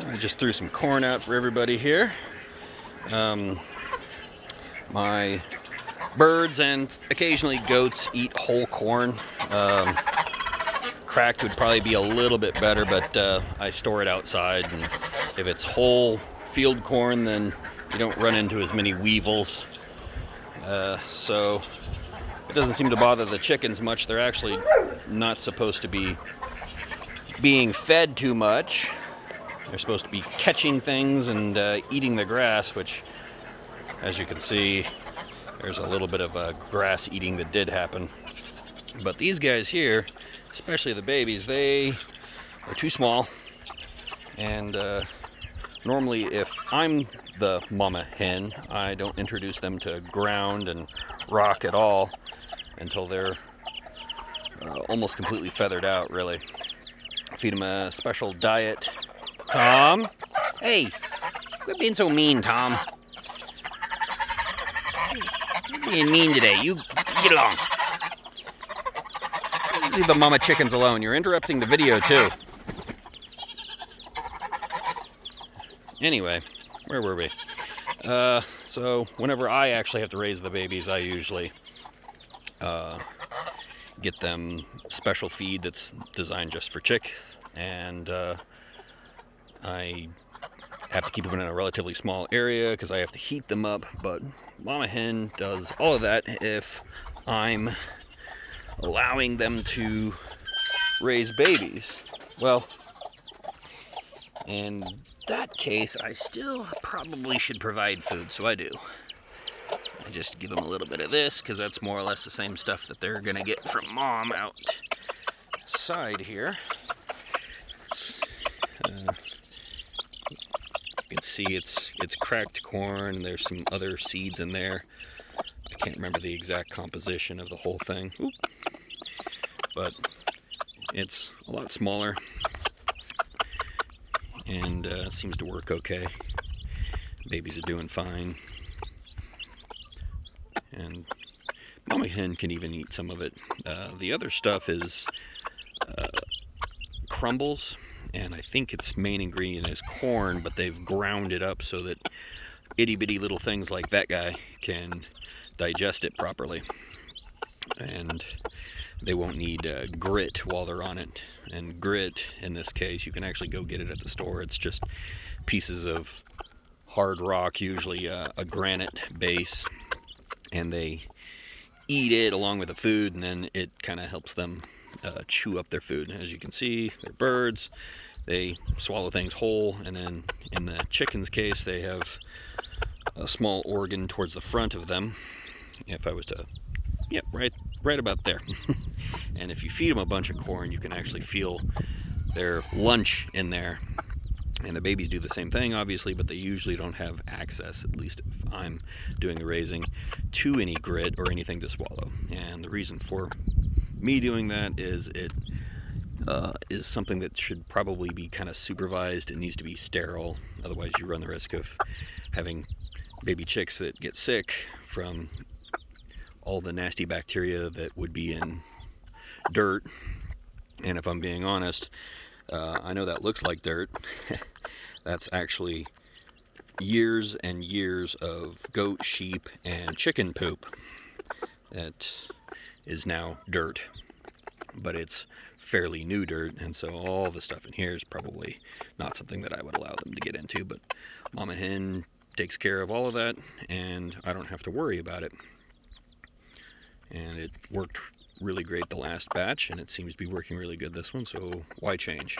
I just threw some corn out for everybody here. My birds and occasionally goats eat whole corn. Cracked would probably be a little bit better, but I store it outside, and if it's whole field corn, then you don't run into as many weevils. So it doesn't seem to bother the chickens much. They're actually not supposed to be being fed too much. They're supposed to be catching things and eating the grass, which, as you can see, there's a little bit of grass eating that did happen. But these guys here, especially the babies, they are too small. And normally if I'm the mama hen, I don't introduce them to ground and rock at all until they're almost completely feathered out, really. Feed them a special diet. Tom? Hey, quit being so mean, Tom. You're being mean today. You get along. Leave the mama chickens alone. You're interrupting the video, too. Anyway, where were we? So whenever I actually have to raise the babies, I usually get them special feed that's designed just for chicks, and I have to keep them in a relatively small area because I have to heat them up. But mama hen does all of that if I'm allowing them to raise babies. Well, in that case, I still probably should provide food, so I do. I just give them a little bit of this because that's more or less the same stuff that they're gonna get from mom outside here. You can see it's cracked corn. There's some other seeds in there. I can't remember the exact composition of the whole thing. Oop. But it's a lot smaller and seems to work okay. Babies are doing fine. And mama hen can even eat some of it. The other stuff is crumbles, and I think its main ingredient is corn, but they've ground it up so that itty-bitty little things like that guy can digest it properly. And they won't need grit while they're on it. And grit, in this case, you can actually go get it at the store. It's just pieces of hard rock, usually a granite base, and they eat it along with the food, and then it kind of helps them chew up their food. As you can see, they're birds. They swallow things whole, and then in the chicken's case, they have a small organ towards the front of them. If I was to, yep, right about there. And if you feed them a bunch of corn, you can actually feel their lunch in there. And the babies do the same thing, obviously, but they usually don't have access, at least if I'm doing the raising, to any grit or anything to swallow. And the reason for me doing that is it is something that should probably be kind of supervised. It needs to be sterile, otherwise you run the risk of having baby chicks that get sick from all the nasty bacteria that would be in dirt. And if I'm being honest, I know that looks like dirt. That's actually years and years of goat, sheep, and chicken poop that is now dirt. But it's fairly new dirt, and so all the stuff in here is probably not something that I would allow them to get into. But mama hen takes care of all of that, and I don't have to worry about it. And it worked really great the last batch, and it seems to be working really good this one, so why change?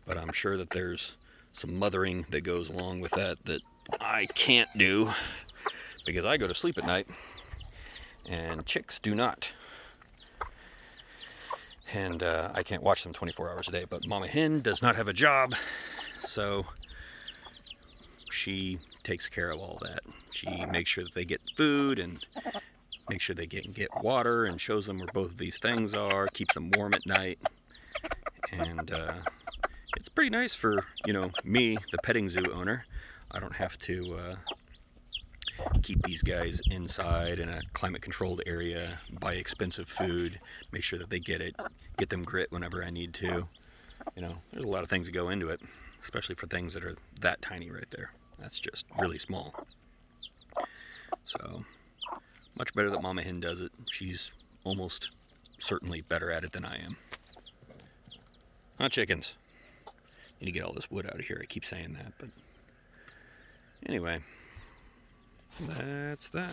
But I'm sure that there's some mothering that goes along with that I can't do because I go to sleep at night and chicks do not. And I can't watch them 24 hours a day. But mama hen does not have a job, so she takes care of all that. She makes sure that they get food and make sure they get water, and shows them where both of these things are, keeps them warm at night. And it's pretty nice for, me, the petting zoo owner. I don't have to keep these guys inside in a climate controlled area, buy expensive food, make sure that they get them grit whenever I need to. There's a lot of things that go into it. especially for things that are that tiny right there. That's just really small. So, much better that Mama Hen does it. She's almost certainly better at it than I am. Huh, chickens? Need to get all this wood out of here. I keep saying that, but anyway, that's that.